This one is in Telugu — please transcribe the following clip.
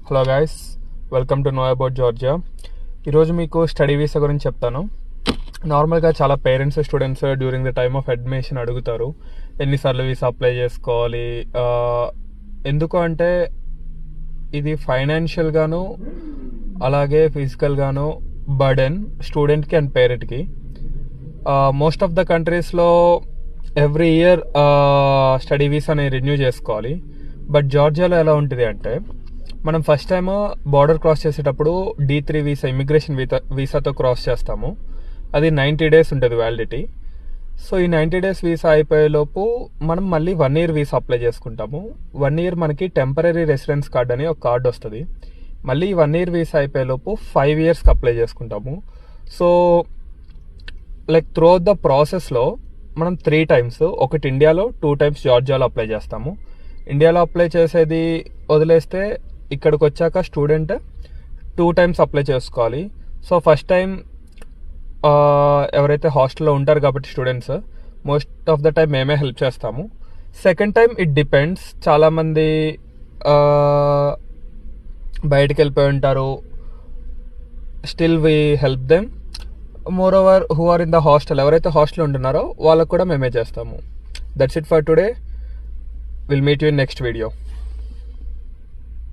Hello guys, welcome to know about Georgia. ఈరోజు మీకు స్టడీ వీసా గురించి చెప్తాను. నార్మల్గా చాలా parents students during the time of admission అడుగుతారు ఎన్నిసార్లు వీసా అప్లై చేసుకోవాలి. ఎందుకు అంటే ఇది ఫైనాన్షియల్గాను అలాగే ఫిజికల్గాను బర్డెన్ స్టూడెంట్కి అండ్ పేరెంట్కి. మోస్ట్ ఆఫ్ ద కంట్రీస్లో ఎవ్రీ ఇయర్ స్టడీ వీసాని రెన్యూ చేసుకోవాలి. బట్ జార్జియాలో ఎలా ఉంటుంది అంటే, మనం ఫస్ట్ టైం బార్డర్ క్రాస్ చేసేటప్పుడు D3 వీసా, ఇమిగ్రేషన్ వీసాతో క్రాస్ చేస్తాము. అది 90 days ఉంటుంది వ్యాలిడిటీ. సో ఈ 90 days వీసా అయిపోయేలోపు మనం మళ్ళీ 1 year వీసా అప్లై చేసుకుంటాము. 1 year మనకి టెంపరీ రెసిడెన్స్ కార్డ్ అని ఒక కార్డు వస్తుంది. మళ్ళీ 1 year వీసా అయిపోయేలోపు 5 yearsకి అప్లై చేసుకుంటాము. So like through out the ప్రాసెస్లో మనం 3 times, ఒకటి ఇండియాలో, 2 times జార్జియాలో అప్లై చేస్తాము. ఇండియాలో అప్లై చేసేది వదిలేస్తే ఇక్కడికి వచ్చాక స్టూడెంట్ 2 times అప్లై చేసుకోవాలి. సో ఫస్ట్ టైం ఎవరైతే హాస్టల్లో ఉంటారు కాబట్టి students, most of the time మేమే హెల్ప్ చేస్తాము. Second time it depends. చాలామంది బయటికి వెళ్ళిపోయి ఉంటారు, still we help them. Moreover who are in the hostel, ఎవరైతే హాస్టల్ ఉంటున్నారో వాళ్ళకు కూడా మేమే చేస్తాము. That's it for today. Will meet you in next video.